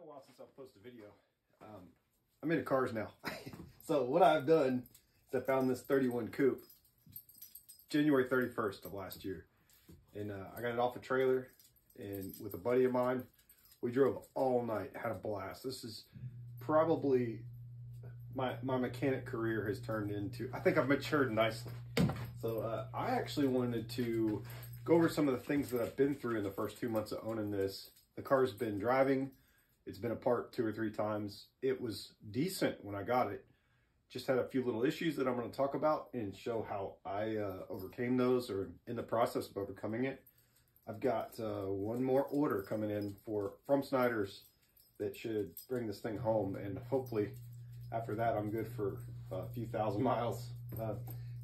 a while since I've posted a video. I'm into cars now. So what I've done is I found this 31 Coupe January 31st of last year. And I got it off a trailer, and with a buddy of mine, we drove all night, had a blast. This is probably my mechanic career has turned into, I think I've matured nicely. So I actually wanted to go over some of the things that I've been through in the first 2 months of owning this. The car's been driving. It's been apart 2 or 3 times. It was decent when I got it. Just had a few little issues that I'm going to talk about and show how I overcame those, or in the process of overcoming it. I've got one more order coming in from Snyder's that should bring this thing home, and hopefully after that I'm good for a few thousand miles.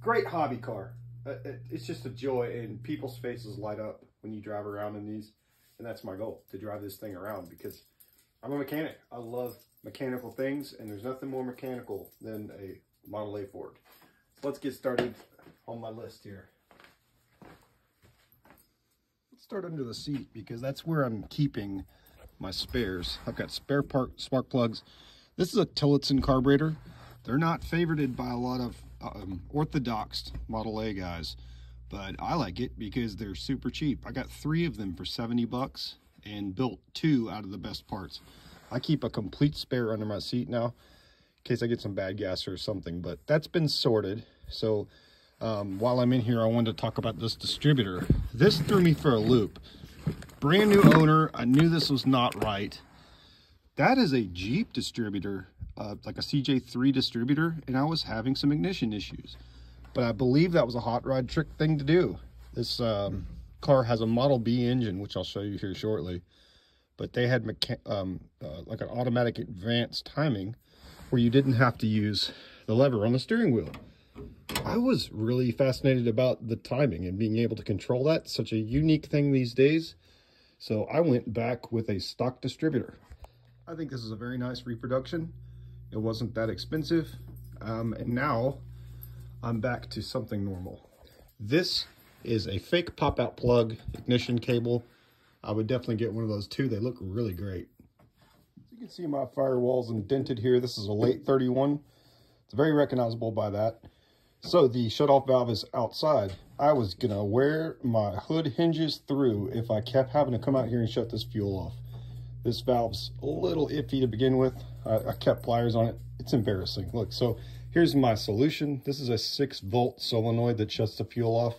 Great hobby car. It's just a joy, and people's faces light up when you drive around in these, and that's my goal, to drive this thing around, because I'm a mechanic. I love mechanical things, and there's nothing more mechanical than a Model A Ford. So let's get started on my list here. Let's start under the seat, because that's where I'm keeping my spares. I've got spare spark plugs. This is a Tillotson carburetor. They're not favorited by a lot of orthodox Model A guys, but I like it because they're super cheap. I got 3 of them for 70 bucks and built 2 out of the best parts. I keep a complete spare under my seat now in case I get some bad gas or something, but that's been sorted. So while I'm in here, I wanted to talk about this distributor. This threw me for a loop. Brand new owner. I knew this was not right. That is a Jeep distributor, like a CJ3 distributor, and I was having some ignition issues. But I believe that was a hot rod trick thing to do. This car has a Model B engine, which I'll show you here shortly. But they had like an automatic advanced timing where you didn't have to use the lever on the steering wheel. I was really fascinated about the timing and being able to control that. Such a unique thing these days. So I went back with a stock distributor. I think this is a very nice reproduction. It wasn't that expensive. And now I'm back to something normal. This is a fake pop-out plug ignition cable. I would definitely get one of those too. They look really great. So you can see my firewall's indented here. This is a late 31. It's very recognizable by that. So the shutoff valve is outside. I was gonna wear my hood hinges through if I kept having to come out here and shut this fuel off. This valve's a little iffy to begin with. I kept pliers on it. It's embarrassing. Look, so here's my solution. This is a 6-volt solenoid that shuts the fuel off.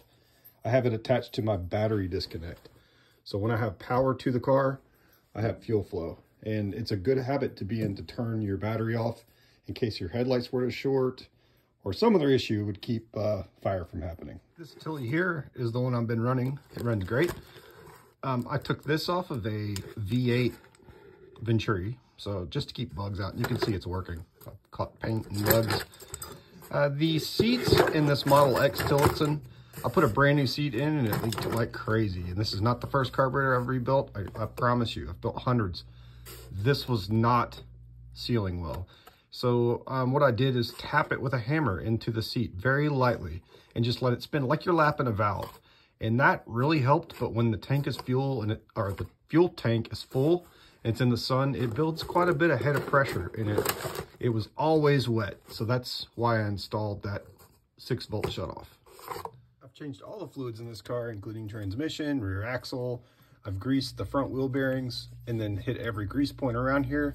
I have it attached to my battery disconnect. So when I have power to the car, I have fuel flow. And it's a good habit to be in to turn your battery off in case your headlights were to short or some other issue would keep fire from happening. This Tilly here is the one I've been running. It runs great. I took this off of a V8 Venturi, so just to keep bugs out. You can see it's working. I've caught paint and bugs. The seats in this Model X Tillotson, I put a brand new seat in and it leaked like crazy. And this is not the first carburetor I've rebuilt. I promise you, I've built hundreds. This was not sealing well. So what I did is tap it with a hammer into the seat very lightly and just let it spin like you're lapping a valve. And that really helped. But when the tank is full, or the fuel tank is full, and it's in the sun, it builds quite a bit of head of pressure, and it was always wet. So that's why I installed that 6-volt shutoff. I've changed all the fluids in this car, including transmission, rear axle. I've greased the front wheel bearings and then hit every grease point around here.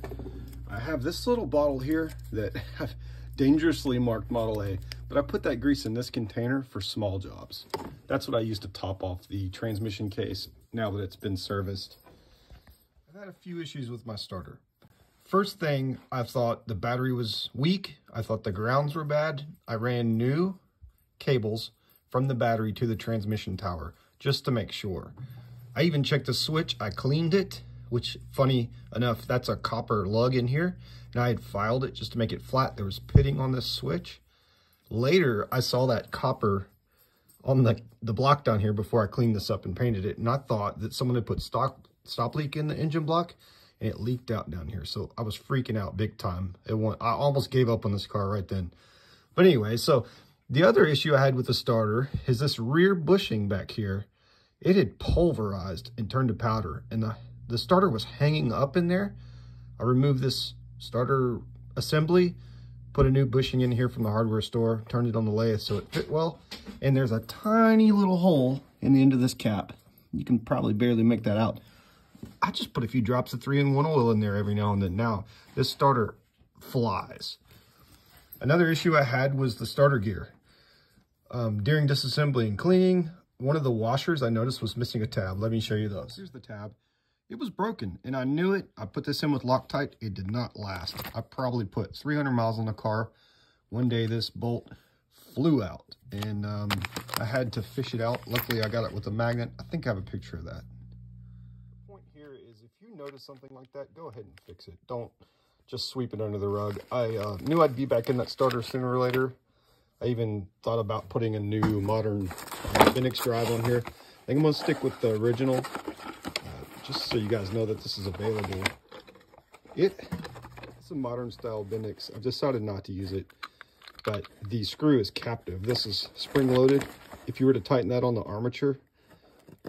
I have this little bottle here that I've dangerously marked Model A, but I put that grease in this container for small jobs. That's what I use to top off the transmission case now that it's been serviced. I've had a few issues with my starter. First thing, I thought the battery was weak. I thought the grounds were bad. I ran new cables from the battery to the transmission tower just to make sure. I even checked the switch. I cleaned it, which, funny enough, that's a copper lug in here, and I had filed it just to make it flat. There was pitting on this switch. Later, I saw that copper on the block down here before I cleaned this up and painted it, and I thought that someone had put stop leak in the engine block, and it leaked out down here. So I was freaking out big time. I almost gave up on this car right then. But anyway, so the other issue I had with the starter is this rear bushing back here. It had pulverized and turned to powder, and the starter was hanging up in there. I removed this starter assembly, put a new bushing in here from the hardware store, turned it on the lathe so it fit well, and there's a tiny little hole in the end of this cap. You can probably barely make that out. I just put a few drops of 3-in-1 oil in there every now and then. Now, this starter flies. Another issue I had was the starter gear. During disassembly and cleaning, one of the washers I noticed was missing a tab. Let me show you those. Here's the tab. It was broken, and I knew it. I put this in with Loctite. It did not last. I probably put 300 miles on the car. One day, this bolt flew out, and I had to fish it out. Luckily, I got it with a magnet. I think I have a picture of that. The point here is if you notice something like that, go ahead and fix it. Don't just sweep it under the rug. I knew I'd be back in that starter sooner or later. I even thought about putting a new modern Phoenix drive on here. I think I'm going to stick with the original, just so you guys know that this is available. It's a modern style Bendix. I've decided not to use it, but the screw is captive. This is spring loaded. If you were to tighten that on the armature,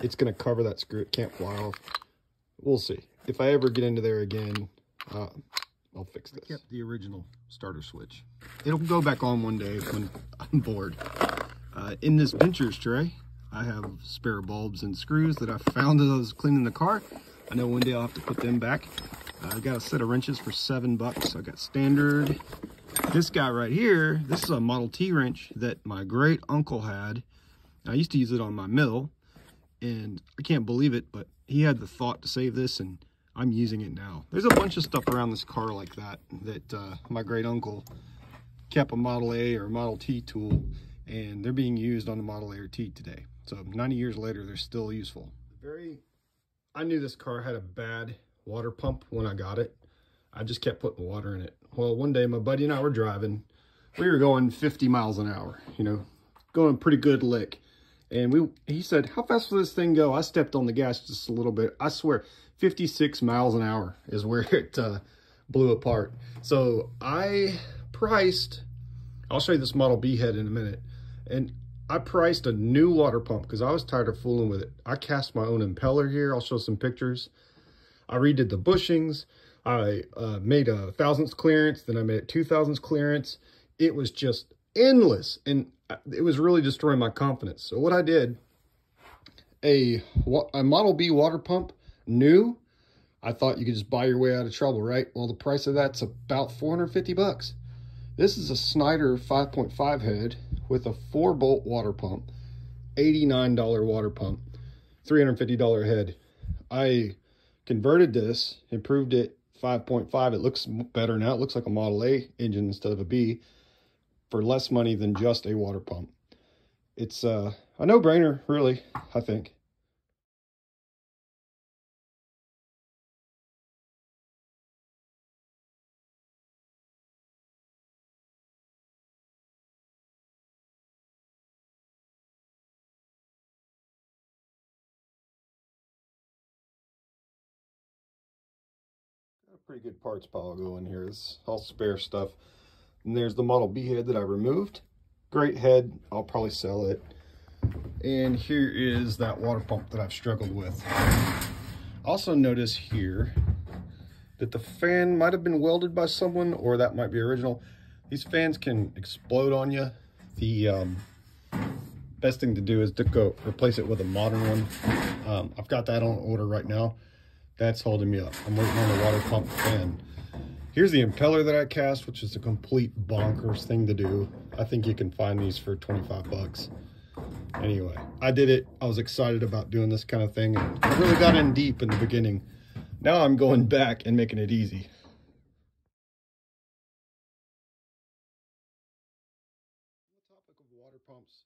it's going to cover that screw. It can't fly off. We'll see. If I ever get into there again, I'll fix this. I kept the original starter switch. It'll go back on one day when I'm bored. In this Ventures tray, I have spare bulbs and screws that I found as I was cleaning the car. I know one day I'll have to put them back. I got a set of wrenches for $7. I got standard. This guy right here, this is a Model T wrench that my great uncle had. I used to use it on my mill, and I can't believe it, but he had the thought to save this, and I'm using it now. There's a bunch of stuff around this car like that, my great uncle kept a Model A or Model T tool, and they're being used on the Model A or T today. So 90 years later, they're still useful. I knew this car had a bad water pump when I got it. I just kept putting water in it. Well, one day my buddy and I were driving. We were going 50 miles an hour, you know, going a pretty good lick. And he said, how fast will this thing go? I stepped on the gas just a little bit. I swear, 56 miles an hour is where it blew apart. So I priced, I'll show you this Model B head in a minute, and I priced a new water pump because I was tired of fooling with it. I cast my own impeller here. I'll show some pictures. I redid the bushings. I made a 1,000ths clearance, then I made it 2,000ths clearance. It was just endless, and it was really destroying my confidence. So what I did, a Model B water pump, new, I thought you could just buy your way out of trouble, right? Well, the price of that's about 450 bucks. This is a Snyder 5.5 head with a 4-bolt water pump, $89 water pump, $350 head. I converted this, improved it, 5.5. It looks better now. It looks like a Model A engine instead of a B for less money than just a water pump. It's a no-brainer, really, I think. A pretty good parts pile go in here. It's all spare stuff. And there's the Model B head that I removed. Great head. I'll probably sell it. And here is that water pump that I've struggled with. Also notice here that the fan might have been welded by someone, or that might be original. These fans can explode on you. The best thing to do is to go replace it with a modern one. I've got that on order right now. That's holding me up. I'm waiting on the water pump fan. Here's the impeller that I cast, which is a complete bonkers thing to do. I think you can find these for 25 bucks. Anyway, I did it. I was excited about doing this kind of thing, and I really got in deep in the beginning. Now I'm going back and making it easy. On the topic of water pumps,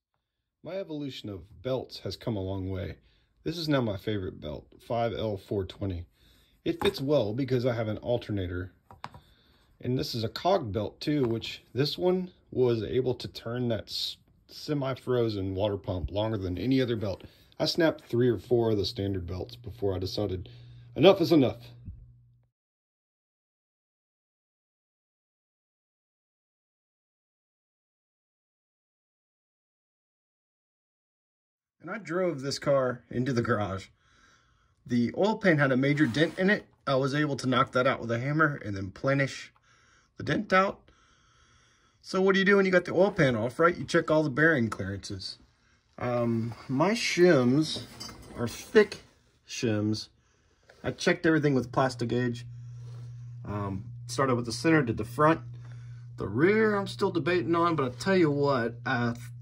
my evolution of belts has come a long way. This is now my favorite belt, 5L420. It fits well because I have an alternator. And this is a cog belt too, which this one was able to turn that semi-frozen water pump longer than any other belt. I snapped 3 or 4 of the standard belts before I decided enough is enough. And I drove this car into the garage. The oil pan had a major dent in it. I was able to knock that out with a hammer and then plenish the dent out. So what do you do when you got the oil pan off, right? You check all the bearing clearances. My shims are thick shims. I checked everything with plastic gauge. Started with the center, did the front. The rear, I'm still debating on, but I'll tell you what,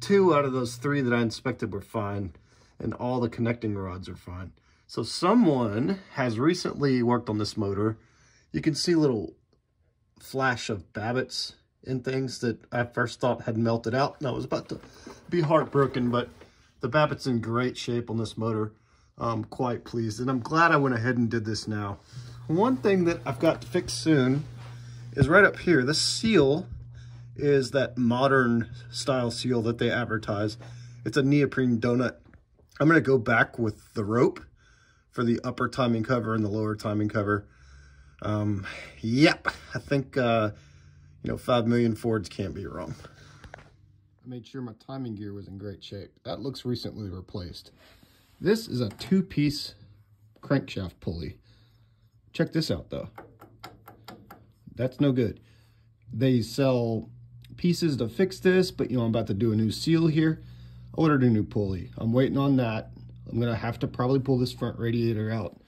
2 out of those 3 that I inspected were fine, and all the connecting rods are fine. So someone has recently worked on this motor. You can see a little flash of babbitt's and things that I first thought had melted out, and I was about to be heartbroken, but the babbitt's in great shape on this motor. I'm quite pleased, and I'm glad I went ahead and did this now. One thing that I've got to fix soon is right up here. This seal is that modern style seal that they advertise. It's a neoprene donut. I'm going to go back with the rope for the upper timing cover and the lower timing cover. Yep, I think, you know, 5 million Fords can't be wrong. I made sure my timing gear was in great shape. That looks recently replaced. This is a 2-piece crankshaft pulley. Check this out though. That's no good. They sell pieces to fix this, but you know, I'm about to do a new seal here. I ordered a new pulley. I'm waiting on that. I'm gonna have to probably pull this front radiator out.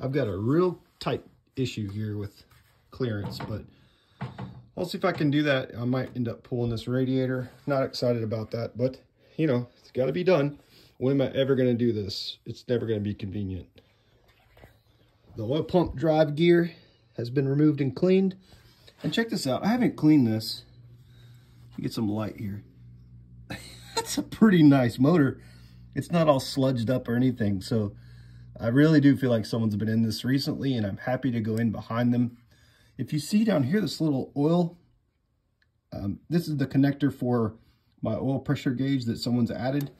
I've got a real tight issue here with clearance, but I'll see if I can do that. I might end up pulling this radiator. Not excited about that, but you know, it's gotta be done. When am I ever gonna do this? It's never gonna be convenient. The oil pump drive gear has been removed and cleaned. And check this out, I haven't cleaned this. Get some light here. That's a pretty nice motor. It's not all sludged up or anything, so I really do feel like someone's been in this recently, and I'm happy to go in behind them. If you see down here, this little oil, this is the connector for my oil pressure gauge that someone's added.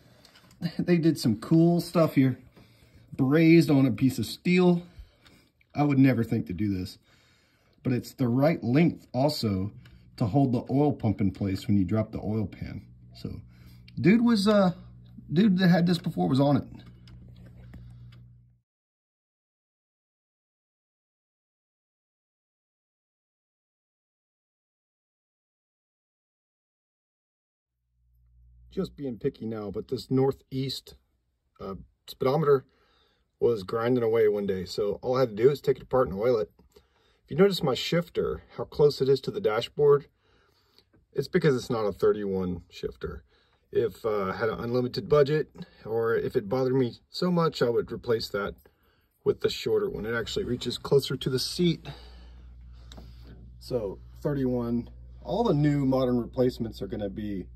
They did some cool stuff here. Brazed on a piece of steel. I would never think to do this, but it's the right length also to hold the oil pump in place when you drop the oil pan. So dude that had this before was on it. Just being picky now, but this northeast speedometer was grinding away one day, so all I had to do is take it apart and oil it. If you notice my shifter, how close it is to the dashboard, it's because it's not a 31 shifter. If I had an unlimited budget, or if it bothered me so much, I would replace that with the shorter one. It actually reaches closer to the seat. So 31, all the new modern replacements are gonna be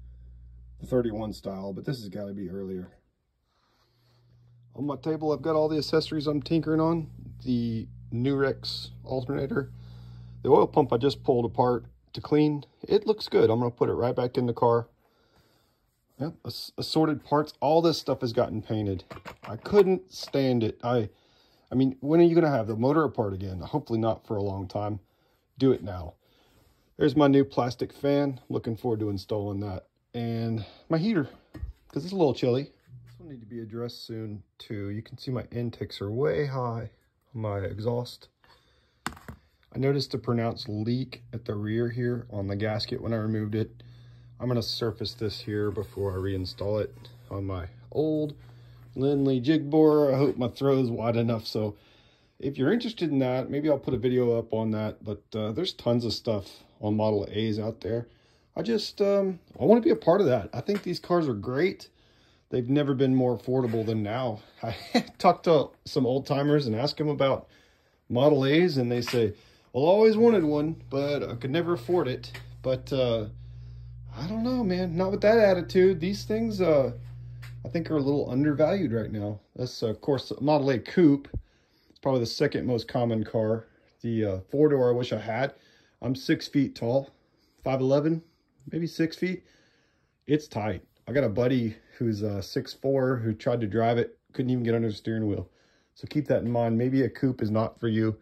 the 31 style, but this has gotta be earlier. On my table, I've got all the accessories I'm tinkering on. The Nurex alternator. The oil pump I just pulled apart to clean. It looks good. I'm going to put it right back in the car. Yep, assorted parts. All this stuff has gotten painted. I couldn't stand it. I mean, when are you going to have the motor apart again? Hopefully not for a long time. Do it now. There's my new plastic fan. Looking forward to installing that. And my heater, because it's a little chilly. Need to be addressed soon too. You can see my intakes are way high on my exhaust. I noticed a pronounced leak at the rear here on the gasket when I removed it. I'm going to surface this here before I reinstall it on my old Lindley jig borer. I hope my throw is wide enough, so if you're interested in that, maybe I'll put a video up on that. But there's tons of stuff on Model A's out there. I want to be a part of that. I think these cars are great. They've never been more affordable than now. I talked to some old timers and asked them about Model A's, and they say, well, I always wanted one, but I could never afford it. But I don't know, man, not with that attitude. These things, I think, are a little undervalued right now. That's, of course, Model A Coupe. It's probably the second most common car. The four-door I wish I had. I'm 6 feet tall, 5'11", maybe 6 feet. It's tight. I got a buddy who's 6'4", who tried to drive it, couldn't even get under the steering wheel. So keep that in mind. Maybe a coupe is not for you.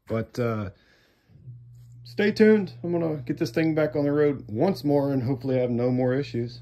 But stay tuned. I'm going to get this thing back on the road once more and hopefully have no more issues.